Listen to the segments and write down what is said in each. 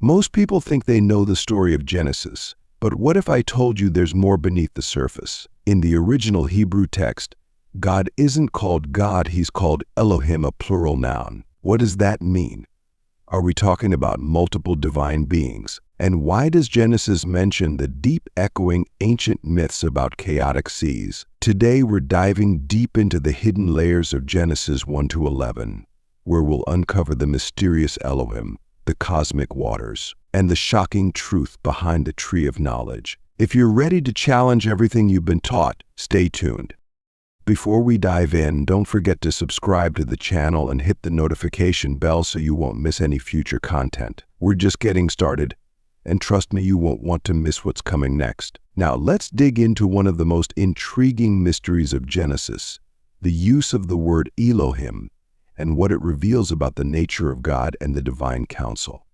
Most people think they know the story of Genesis, but what if I told you there's more beneath the surface? In the original Hebrew text, God isn't called God, he's called Elohim, a plural noun. What does that mean? Are we talking about multiple divine beings? And why does Genesis mention the deep echoing ancient myths about chaotic seas? Today we're diving deep into the hidden layers of Genesis 1 to 11, where we'll uncover the mysterious Elohim, the cosmic waters, and the shocking truth behind the tree of knowledge. If you're ready to challenge everything you've been taught, stay tuned. Before we dive in, don't forget to subscribe to the channel and hit the notification bell so you won't miss any future content. We're just getting started, and trust me, you won't want to miss what's coming next. Now, let's dig into one of the most intriguing mysteries of Genesis, the use of the word Elohim, and what it reveals about the nature of God and the divine counsel.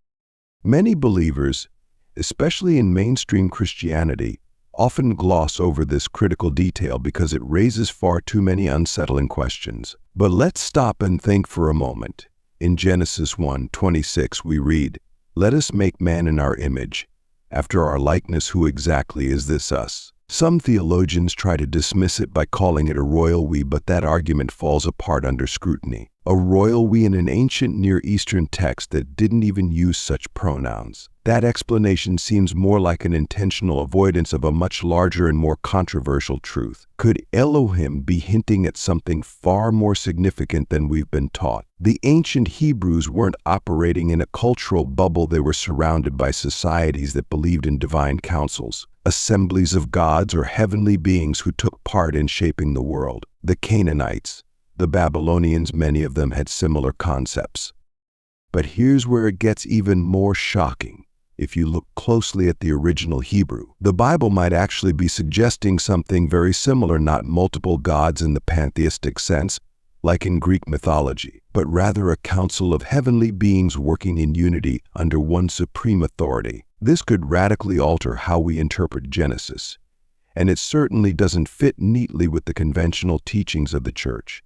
Many believers, especially in mainstream Christianity, often gloss over this critical detail because it raises far too many unsettling questions. But let's stop and think for a moment. In Genesis 1:26 we read, "Let us make man in our image, after our likeness. Who exactly is this us?" Some theologians try to dismiss it by calling it a royal we, but that argument falls apart under scrutiny. A royal we in an ancient Near Eastern text that didn't even use such pronouns. That explanation seems more like an intentional avoidance of a much larger and more controversial truth. Could Elohim be hinting at something far more significant than we've been taught? The ancient Hebrews weren't operating in a cultural bubble. They were surrounded by societies that believed in divine councils, assemblies of gods or heavenly beings who took part in shaping the world. The Canaanites, the Babylonians, many of them had similar concepts. But here's where it gets even more shocking. If you look closely at the original Hebrew, the Bible might actually be suggesting something very similar, not multiple gods in the pantheistic sense, like in Greek mythology, but rather a council of heavenly beings working in unity under one supreme authority. This could radically alter how we interpret Genesis, and it certainly doesn't fit neatly with the conventional teachings of the church.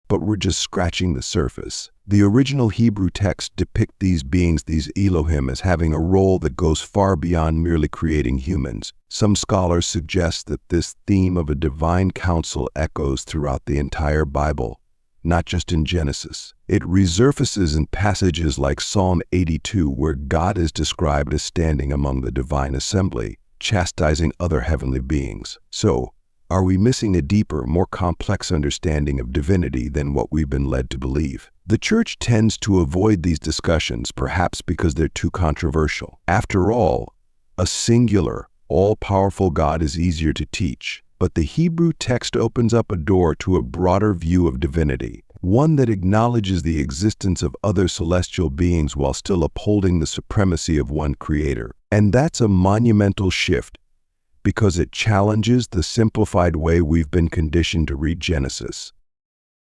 But we're just scratching the surface. The original Hebrew texts depict these beings, these Elohim, as having a role that goes far beyond merely creating humans. Some scholars suggest that this theme of a divine council echoes throughout the entire Bible, not just in Genesis. It resurfaces in passages like Psalm 82, where God is described as standing among the divine assembly, chastising other heavenly beings. So, are we missing a deeper, more complex understanding of divinity than what we've been led to believe? The church tends to avoid these discussions, perhaps because they're too controversial. After all, a singular, all-powerful God is easier to teach. But the Hebrew text opens up a door to a broader view of divinity, one that acknowledges the existence of other celestial beings while still upholding the supremacy of one creator. And that's a monumental shift, because it challenges the simplified way we've been conditioned to read Genesis.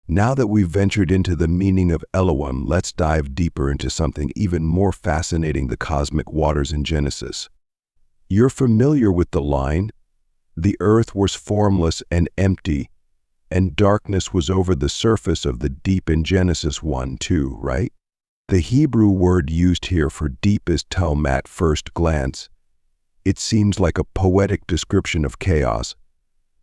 Now that we've ventured into the meaning of Elohim, let's dive deeper into something even more fascinating: the cosmic waters in Genesis. You're familiar with the line, "The earth was formless and empty, and darkness was over the surface of the deep" in Genesis 1:2, right? The Hebrew word used here for deep is Tehom. At first glance, it seems like a poetic description of chaos,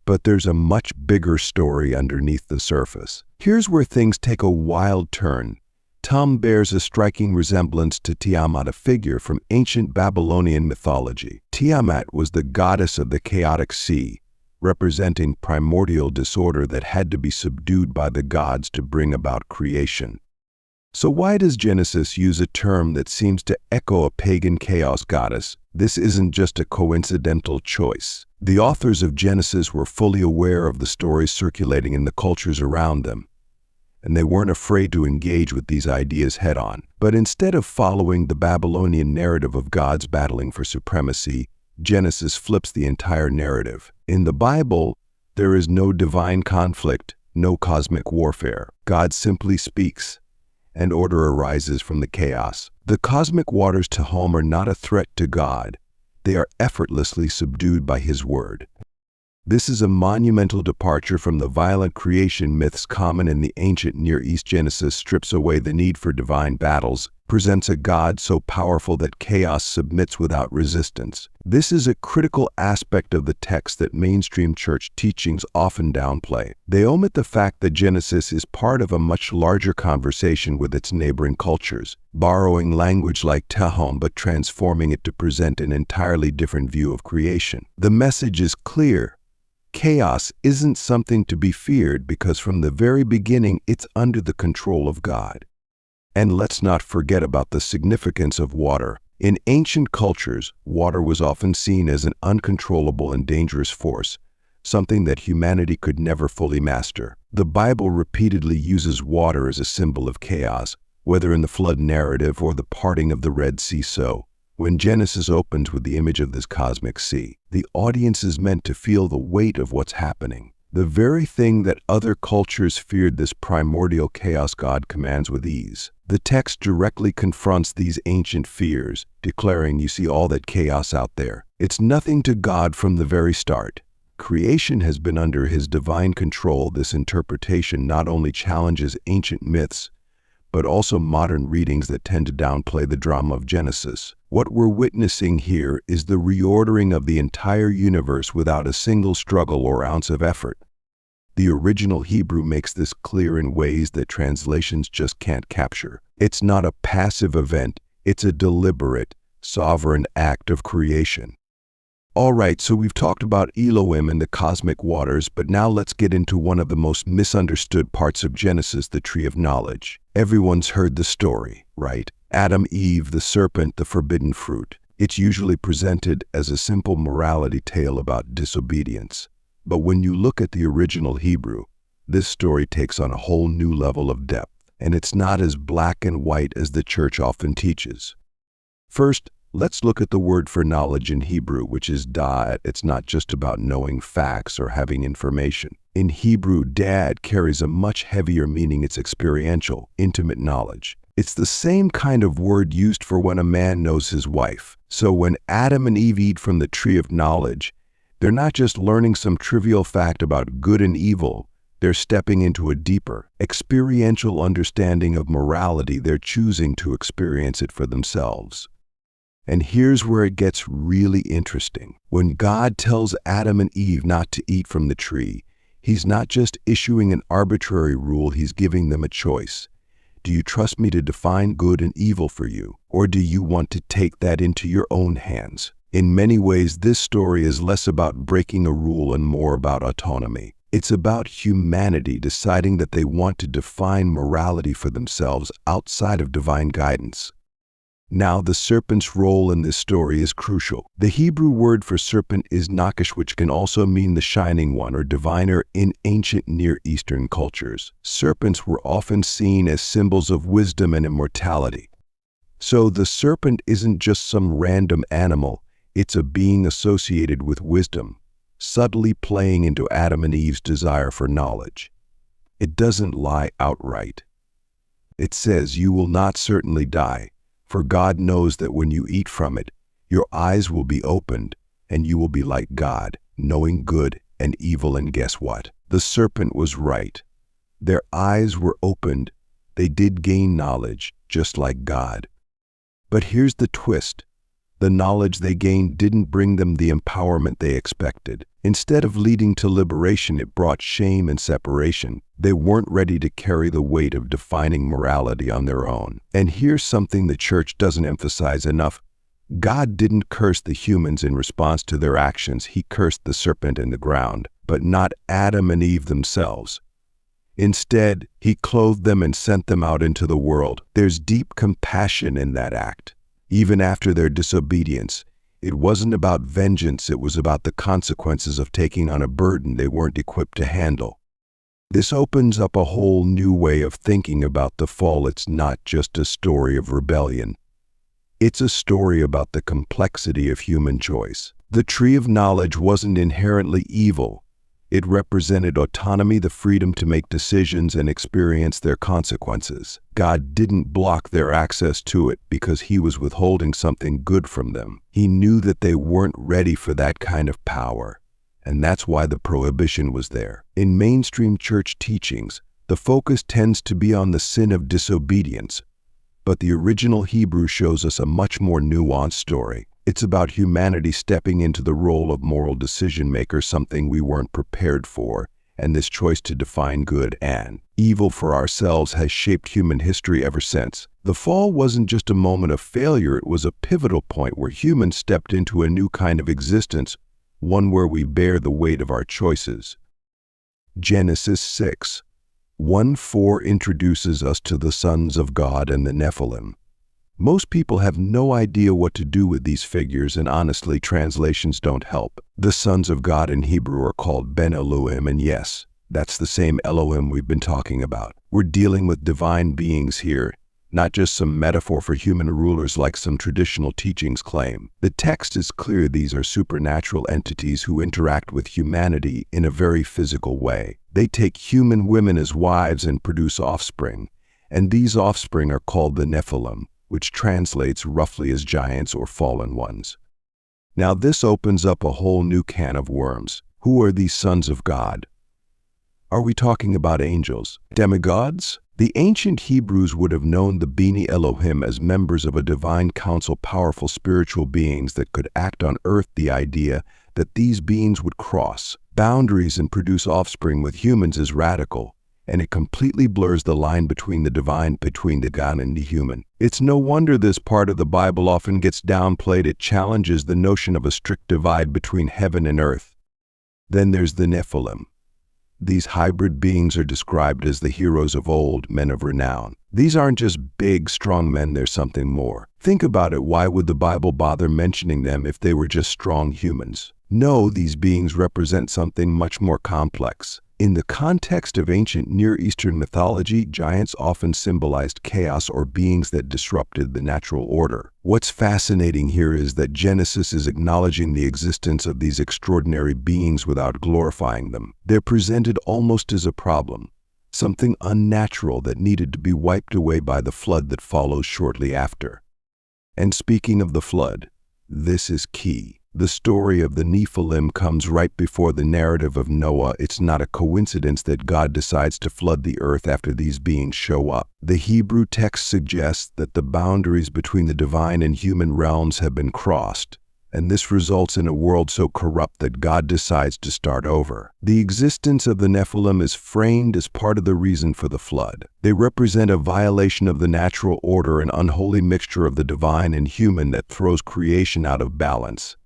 but there's a much bigger story underneath the surface. Here's where things take a wild turn. Tehom bears a striking resemblance to Tiamat, a figure from ancient Babylonian mythology. Tiamat was the goddess of the chaotic sea, representing primordial disorder that had to be subdued by the gods to bring about creation. So why does Genesis use a term that seems to echo a pagan chaos goddess? This isn't just a coincidental choice. The authors of Genesis were fully aware of the stories circulating in the cultures around them, and they weren't afraid to engage with these ideas head-on. But instead of following the Babylonian narrative of gods battling for supremacy, Genesis flips the entire narrative. In the Bible, there is no divine conflict, no cosmic warfare. God simply speaks, and order arises from the chaos. The cosmic waters Tehom are not a threat to God. They are effortlessly subdued by His word. This is a monumental departure from the violent creation myths common in the ancient Near East. Genesis strips away the need for divine battles, presents a God so powerful that chaos submits without resistance. This is a critical aspect of the text that mainstream church teachings often downplay. They omit the fact that Genesis is part of a much larger conversation with its neighboring cultures, borrowing language like Tehom but transforming it to present an entirely different view of creation. The message is clear. Chaos isn't something to be feared because from the very beginning it's under the control of God. And let's not forget about the significance of water. In ancient cultures, water was often seen as an uncontrollable and dangerous force, something that humanity could never fully master. The Bible repeatedly uses water as a symbol of chaos, whether in the flood narrative or the parting of the Red Sea. So, when Genesis opens with the image of this cosmic sea, the audience is meant to feel the weight of what's happening. The very thing that other cultures feared, this primordial chaos, God commands with ease. The text directly confronts these ancient fears, declaring, "You see all that chaos out there. It's nothing to God from the very start. Creation has been under His divine control." This interpretation not only challenges ancient myths, but also modern readings that tend to downplay the drama of Genesis. What we're witnessing here is the reordering of the entire universe without a single struggle or ounce of effort. The original Hebrew makes this clear in ways that translations just can't capture. It's not a passive event, it's a deliberate, sovereign act of creation. All right, so we've talked about Elohim and the cosmic waters, but now let's get into one of the most misunderstood parts of Genesis, the tree of knowledge. Everyone's heard the story, right? Adam, Eve, the serpent, the forbidden fruit. It's usually presented as a simple morality tale about disobedience. But when you look at the original Hebrew, this story takes on a whole new level of depth, and it's not as black and white as the church often teaches. First, let's look at the word for knowledge in Hebrew, which is da'at. It's not just about knowing facts or having information. In Hebrew, da'at carries a much heavier meaning. It's experiential, intimate knowledge. It's the same kind of word used for when a man knows his wife. So when Adam and Eve eat from the tree of knowledge, they're not just learning some trivial fact about good and evil. They're stepping into a deeper, experiential understanding of morality. They're choosing to experience it for themselves. And here's where it gets really interesting. When God tells Adam and Eve not to eat from the tree, He's not just issuing an arbitrary rule, He's giving them a choice. Do you trust me to define good and evil for you, or do you want to take that into your own hands? In many ways, this story is less about breaking a rule and more about autonomy. It's about humanity deciding that they want to define morality for themselves outside of divine guidance. Now, the serpent's role in this story is crucial. The Hebrew word for serpent is Nachash, which can also mean the shining one or diviner in ancient Near Eastern cultures. Serpents were often seen as symbols of wisdom and immortality. So the serpent isn't just some random animal, it's a being associated with wisdom, subtly playing into Adam and Eve's desire for knowledge. It doesn't lie outright. It says, "You will not certainly die. For God knows that when you eat from it, your eyes will be opened, and you will be like God, knowing good and evil." And guess what? The serpent was right. Their eyes were opened. They did gain knowledge, just like God. But here's the twist. The knowledge they gained didn't bring them the empowerment they expected. Instead of leading to liberation, it brought shame and separation. They weren't ready to carry the weight of defining morality on their own. And here's something the church doesn't emphasize enough. God didn't curse the humans in response to their actions. He cursed the serpent in the ground, but not Adam and Eve themselves. Instead, He clothed them and sent them out into the world. There's deep compassion in that act. Even after their disobedience, it wasn't about vengeance, it was about the consequences of taking on a burden they weren't equipped to handle. This opens up a whole new way of thinking about the fall. It's not just a story of rebellion. It's a story about the complexity of human choice. The tree of knowledge wasn't inherently evil. It represented autonomy, the freedom to make decisions and experience their consequences. God didn't block their access to it because He was withholding something good from them. He knew that they weren't ready for that kind of power. and that's why the prohibition was there. In mainstream church teachings, the focus tends to be on the sin of disobedience, but the original Hebrew shows us a much more nuanced story. It's about humanity stepping into the role of moral decision-maker, something we weren't prepared for, and this choice to define good and evil for ourselves has shaped human history ever since. The fall wasn't just a moment of failure, it was a pivotal point where humans stepped into a new kind of existence, one where we bear the weight of our choices. Genesis 6:1-4 introduces us to the sons of God and the Nephilim. Most people have no idea what to do with these figures, and honestly, translations don't help. The sons of God in Hebrew are called Ben Elohim, and yes, that's the same Elohim we've been talking about. We're dealing with divine beings here, not just some metaphor for human rulers like some traditional teachings claim. The text is clear these are supernatural entities who interact with humanity in a very physical way. They take human women as wives and produce offspring, and these offspring are called the Nephilim, which translates roughly as giants or fallen ones. Now this opens up a whole new can of worms. Who are these sons of God? Are we talking about angels? Demigods? The ancient Hebrews would have known the Beni Elohim as members of a divine council, powerful spiritual beings that could act on earth. The idea that these beings would cross boundaries and produce offspring with humans is radical, and it completely blurs the line between the divine, between the God and the human. It's no wonder this part of the Bible often gets downplayed. It challenges the notion of a strict divide between heaven and earth. Then there's the Nephilim. These hybrid beings are described as the heroes of old, men of renown. These aren't just big, strong men, there's something more. Think about it, why would the Bible bother mentioning them if they were just strong humans? No, these beings represent something much more complex. In the context of ancient Near Eastern mythology, giants often symbolized chaos or beings that disrupted the natural order. What's fascinating here is that Genesis is acknowledging the existence of these extraordinary beings without glorifying them. They're presented almost as a problem, something unnatural that needed to be wiped away by the flood that follows shortly after. And speaking of the flood, this is key. The story of the Nephilim comes right before the narrative of Noah. It's not a coincidence that God decides to flood the earth after these beings show up. The Hebrew text suggests that the boundaries between the divine and human realms have been crossed, and this results in a world so corrupt that God decides to start over. The existence of the Nephilim is framed as part of the reason for the flood. They represent a violation of the natural order, an unholy mixture of the divine and human that throws creation out of balance.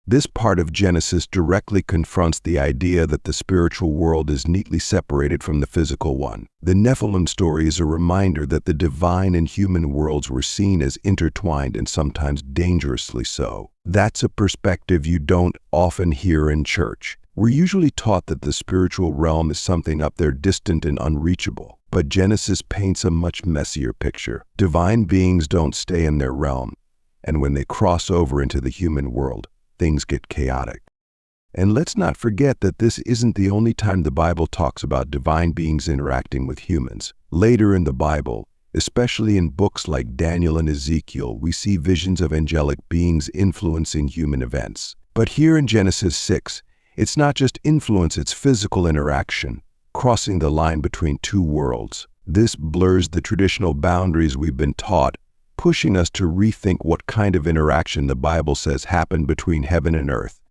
This part of Genesis directly confronts the idea that the spiritual world is neatly separated from the physical one. The Nephilim story is a reminder that the divine and human worlds were seen as intertwined, and sometimes dangerously so. That's a perspective you don't often hear in church. We're usually taught that the spiritual realm is something up there, distant and unreachable. But Genesis paints a much messier picture. Divine beings don't stay in their realm, and when they cross over into the human world, things get chaotic. And let's not forget that this isn't the only time the Bible talks about divine beings interacting with humans. Later in the Bible, especially in books like Daniel and Ezekiel, we see visions of angelic beings influencing human events. But here in Genesis 6, it's not just influence, it's physical interaction, crossing the line between two worlds. This blurs the traditional boundaries we've been taught, pushing us to rethink what kind of interaction the Bible says happened between heaven and earth.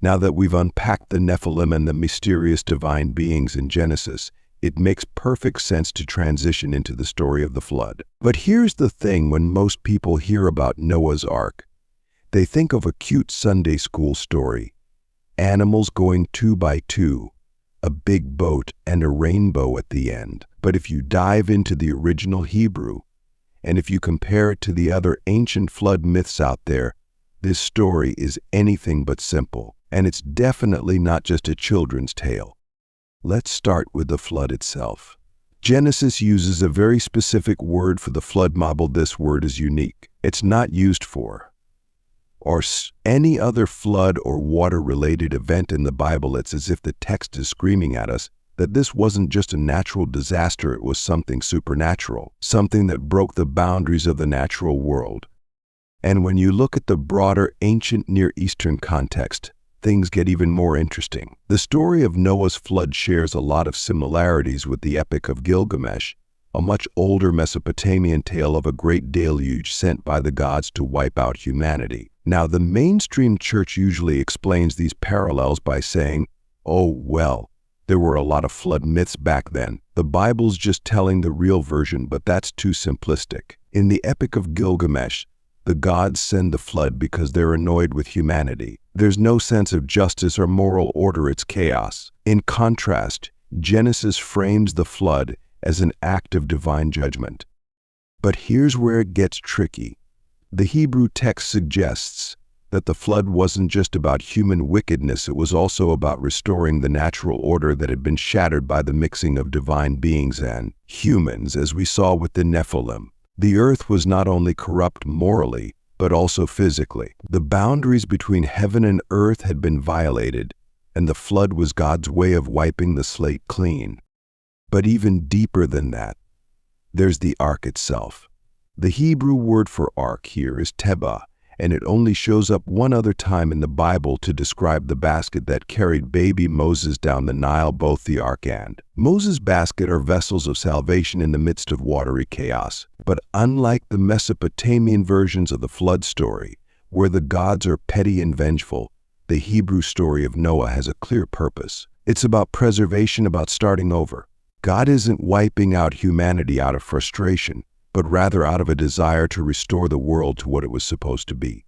Now that we've unpacked the Nephilim and the mysterious divine beings in Genesis, it makes perfect sense to transition into the story of the flood. But here's the thing, when most people hear about Noah's Ark, they think of a cute Sunday school story. Animals going 2 by 2, a big boat, and a rainbow at the end. But if you dive into the original Hebrew, and if you compare it to the other ancient flood myths out there, this story is anything but simple, and it's definitely not just a children's tale. Let's start with the flood itself. Genesis uses a very specific word for the flood model. This word is unique. It's not used for or any other flood or water-related event in the Bible. It's as if the text is screaming at us that this wasn't just a natural disaster, it was something supernatural, something that broke the boundaries of the natural world. And when you look at the broader ancient Near Eastern context, things get even more interesting. The story of Noah's flood shares a lot of similarities with the Epic of Gilgamesh, a much older Mesopotamian tale of a great deluge sent by the gods to wipe out humanity. Now, the mainstream church usually explains these parallels by saying, oh, well, there were a lot of flood myths back then. The Bible's just telling the real version, but that's too simplistic. In the Epic of Gilgamesh, the gods send the flood because they're annoyed with humanity. There's no sense of justice or moral order, it's chaos. In contrast, Genesis frames the flood as an act of divine judgment. But here's where it gets tricky. The Hebrew text suggests that the flood wasn't just about human wickedness, it was also about restoring the natural order that had been shattered by the mixing of divine beings and humans, as we saw with the Nephilim. The earth was not only corrupt morally, but also physically. The boundaries between heaven and earth had been violated, and the flood was God's way of wiping the slate clean. But even deeper than that, there's the ark itself. The Hebrew word for ark here is teba, and it only shows up one other time in the Bible to describe the basket that carried baby Moses down the Nile. Both the ark and Moses' basket are vessels of salvation in the midst of watery chaos. But unlike the Mesopotamian versions of the flood story, where the gods are petty and vengeful, the Hebrew story of Noah has a clear purpose. It's about preservation, about starting over. God isn't wiping out humanity out of frustration, but rather out of a desire to restore the world to what it was supposed to be.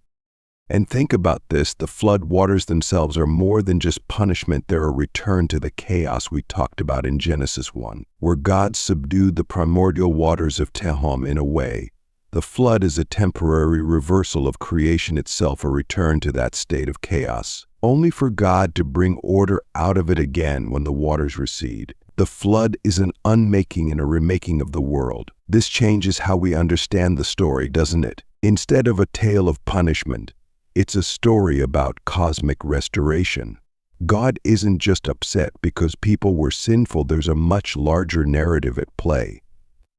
And think about this, the flood waters themselves are more than just punishment, they're a return to the chaos we talked about in Genesis 1, where God subdued the primordial waters of Tehom. In a way, the flood is a temporary reversal of creation itself, a return to that state of chaos, only for God to bring order out of it again when the waters recede. The flood is an unmaking and a remaking of the world. This changes how we understand the story, doesn't it? Instead of a tale of punishment, it's a story about cosmic restoration. God isn't just upset because people were sinful, there's a much larger narrative at play.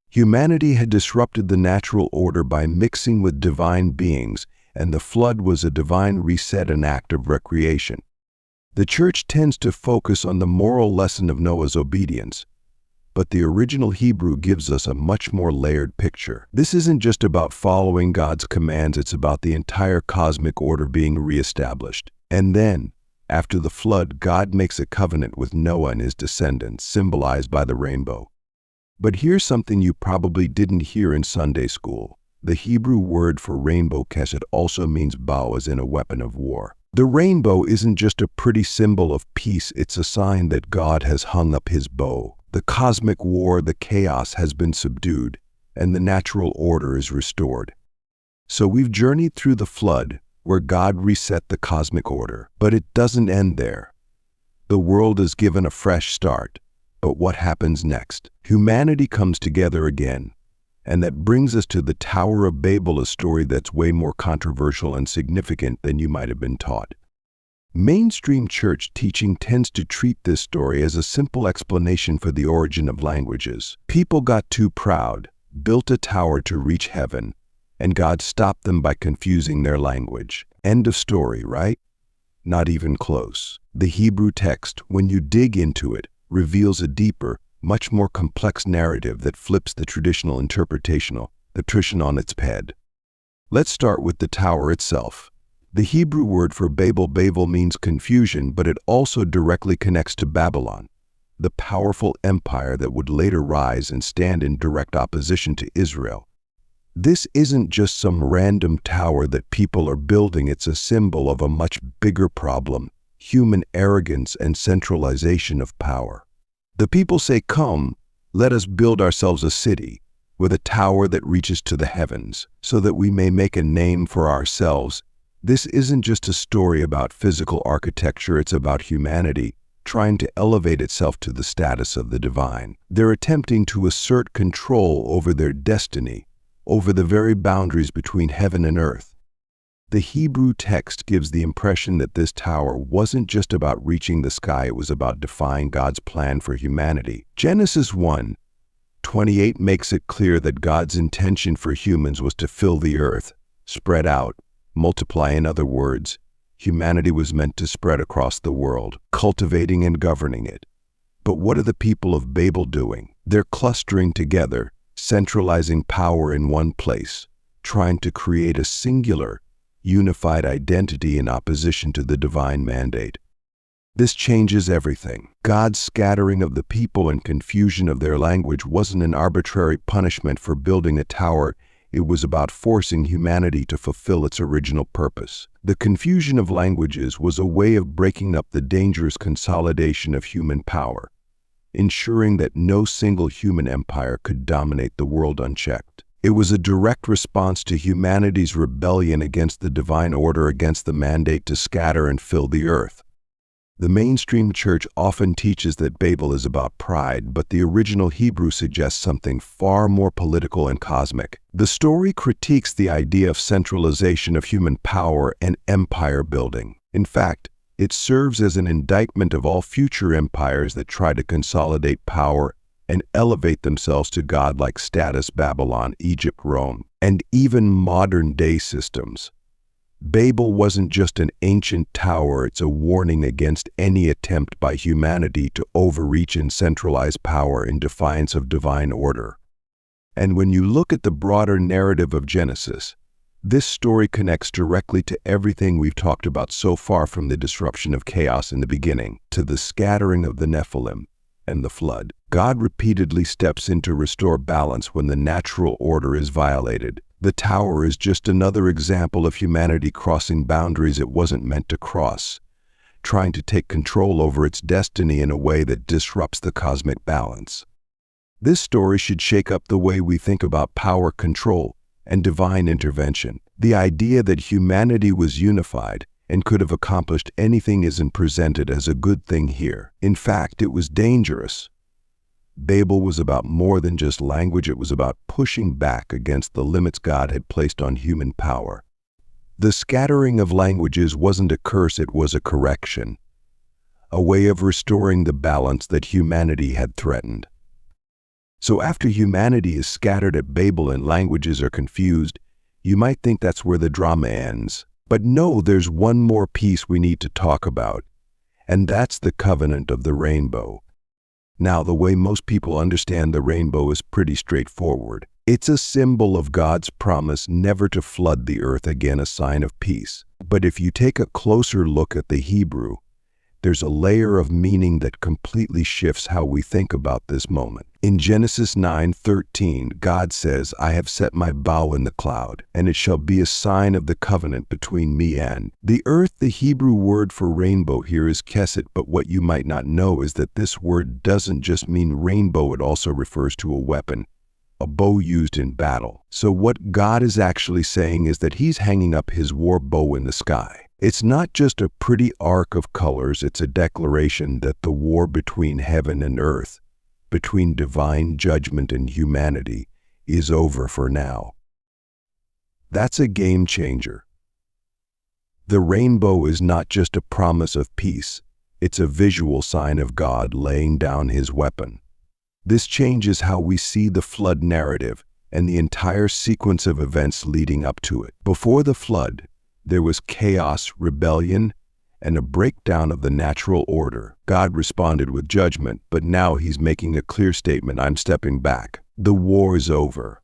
Humanity had disrupted the natural order by mixing with divine beings, and the flood was a divine reset, an act of recreation. The church tends to focus on the moral lesson of Noah's obedience, but the original Hebrew gives us a much more layered picture. This isn't just about following God's commands, it's about the entire cosmic order being reestablished. And then, after the flood, God makes a covenant with Noah and his descendants, symbolized by the rainbow. But here's something you probably didn't hear in Sunday school. The Hebrew word for rainbow, keshet, also means bow, as in a weapon of war. The rainbow isn't just a pretty symbol of peace, it's a sign that God has hung up his bow. The cosmic war, the chaos, has been subdued, and the natural order is restored. So we've journeyed through the flood, where God reset the cosmic order. But it doesn't end there. The world is given a fresh start. But what happens next? Humanity comes together again. And that brings us to the Tower of Babel, a story that's way more controversial and significant than you might have been taught. Mainstream church teaching tends to treat this story as a simple explanation for the origin of languages. People got too proud, built a tower to reach heaven, and God stopped them by confusing their language. End of story, right? Not even close. The Hebrew text, when you dig into it, reveals a deeper, much more complex narrative that flips the traditional interpretation on its head. Let's start with the tower itself. The Hebrew word for Babel means confusion, but it also directly connects to Babylon, the powerful empire that would later rise and stand in direct opposition to Israel. This isn't just some random tower that people are building, it's a symbol of a much bigger problem: human arrogance and centralization of power. The people say, "Come, let us build ourselves a city with a tower that reaches to the heavens, so that we may make a name for ourselves." This isn't just a story about physical architecture, it's about humanity trying to elevate itself to the status of the divine. They're attempting to assert control over their destiny, over the very boundaries between heaven and earth. The Hebrew text gives the impression that this tower wasn't just about reaching the sky, it was about defying God's plan for humanity. Genesis 1:28 makes it clear that God's intention for humans was to fill the earth, spread out, multiply. In other words, Humanity was meant to spread across the world, cultivating and governing it. But what are the people of Babel doing? They're clustering together, centralizing power in one place, trying to create a singular, unified identity in opposition to the divine mandate. This changes everything. God's scattering of the people and confusion of their language wasn't an arbitrary punishment for building a tower. It was about forcing humanity to fulfill its original purpose. The confusion of languages was a way of breaking up the dangerous consolidation of human power, ensuring that no single human empire could dominate the world unchecked. It was a direct response to humanity's rebellion against the divine order, against the mandate to scatter and fill the earth. The mainstream church often teaches that Babel is about pride, but the original Hebrew suggests something far more political and cosmic. The story critiques the idea of centralization of human power and empire building. In fact, it serves as an indictment of all future empires that try to consolidate power and elevate themselves to godlike status: Babylon, Egypt, Rome, and even modern-day systems. Babel wasn't just an ancient tower, it's a warning against any attempt by humanity to overreach and centralize power in defiance of divine order. And when you look at the broader narrative of Genesis, this story connects directly to everything we've talked about so far, from the disruption of chaos in the beginning to the scattering of the Nephilim and the flood. God repeatedly steps in to restore balance when the natural order is violated. The tower is just another example of humanity crossing boundaries it wasn't meant to cross, trying to take control over its destiny in a way that disrupts the cosmic balance. This story should shake up the way we think about power, control, and divine intervention. The idea that humanity was unified and could have accomplished anything isn't presented as a good thing here. In fact, it was dangerous. Babel was about more than just language. It was about pushing back against the limits God had placed on human power. The scattering of languages wasn't a curse, it was a correction, a way of restoring the balance that humanity had threatened. So after humanity is scattered at Babel and languages are confused, you might think that's where the drama ends. But no, there's one more piece we need to talk about, and that's the covenant of the rainbow. Now, the way most people understand the rainbow is pretty straightforward. It's a symbol of God's promise never to flood the earth again, a sign of peace. But if you take a closer look at the Hebrew, there's a layer of meaning that completely shifts how we think about this moment. In Genesis 9:13, God says, "I have set my bow in the cloud, and it shall be a sign of the covenant between me and the earth." The Hebrew word for rainbow here is kesed, but what you might not know is that this word doesn't just mean rainbow, it also refers to a weapon, a bow used in battle. So what God is actually saying is that he's hanging up his war bow in the sky. It's not just a pretty arc of colors, it's a declaration that the war between heaven and earth, between divine judgment and humanity, is over for now. That's a game changer. The rainbow is not just a promise of peace, it's a visual sign of God laying down his weapon. This changes how we see the flood narrative and the entire sequence of events leading up to it. Before the flood, there was chaos, rebellion, and a breakdown of the natural order. God responded with judgment, but now he's making a clear statement: I'm stepping back. The war is over.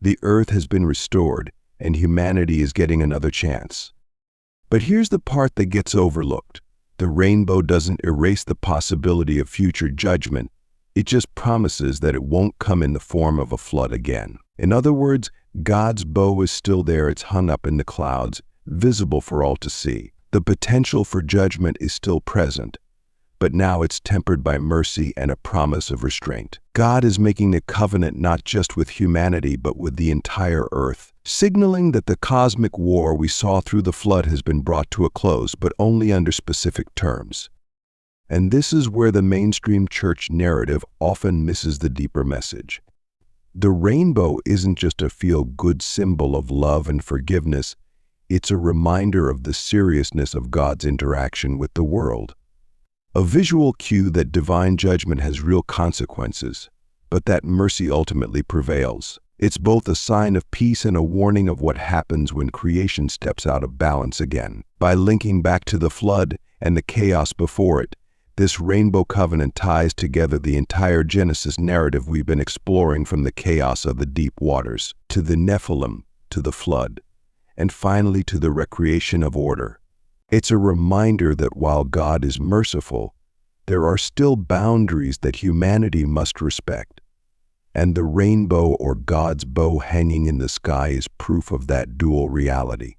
The earth has been restored, and humanity is getting another chance. But here's the part that gets overlooked. The rainbow doesn't erase the possibility of future judgment. It just promises that it won't come in the form of a flood again. In other words, God's bow is still there. It's hung up in the clouds, visible for all to see. The potential for judgment is still present, but now it's tempered by mercy and a promise of restraint. God is making a covenant not just with humanity, but with the entire earth, signaling that the cosmic war we saw through the flood has been brought to a close, but only under specific terms. And this is where the mainstream church narrative often misses the deeper message. The rainbow isn't just a feel-good symbol of love and forgiveness. It's a reminder of the seriousness of God's interaction with the world. A visual cue that divine judgment has real consequences, but that mercy ultimately prevails. It's both a sign of peace and a warning of what happens when creation steps out of balance again. By linking back to the flood and the chaos before it, this rainbow covenant ties together the entire Genesis narrative we've been exploring, from the chaos of the deep waters, to the Nephilim, to the flood, and finally to the recreation of order. It's a reminder that while God is merciful, there are still boundaries that humanity must respect. And the rainbow, or God's bow hanging in the sky, is proof of that dual reality.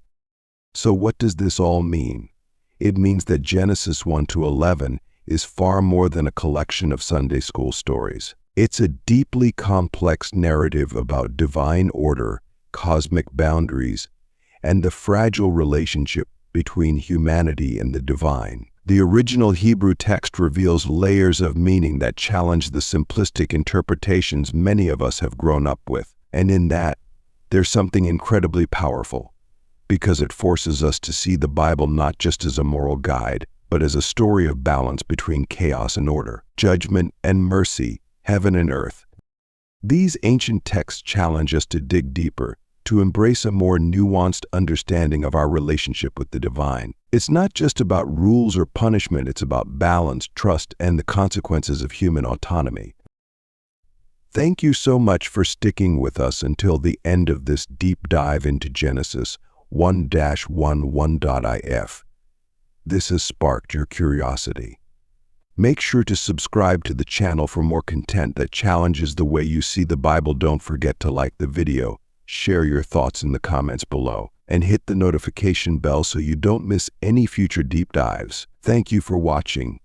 So what does this all mean? It means that Genesis 1 to 11 is far more than a collection of Sunday school stories. It's a deeply complex narrative about divine order, cosmic boundaries, and the fragile relationship between humanity and the divine. The original Hebrew text reveals layers of meaning that challenge the simplistic interpretations many of us have grown up with. And in that, there's something incredibly powerful, because it forces us to see the Bible not just as a moral guide, but as a story of balance between chaos and order, judgment and mercy, heaven and earth. These ancient texts challenge us to dig deeper, to embrace a more nuanced understanding of our relationship with the divine. It's not just about rules or punishment, it's about balance, trust, and the consequences of human autonomy. Thank you so much for sticking with us until the end of this deep dive into Genesis 1-11.if. This has sparked your curiosity. Make sure to subscribe to the channel for more content that challenges the way you see the Bible. Don't forget to like the video, share your thoughts in the comments below, and hit the notification bell so you don't miss any future deep dives. Thank you for watching,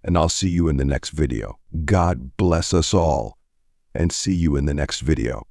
and I'll see you in the next video. God bless us all, and see you in the next video.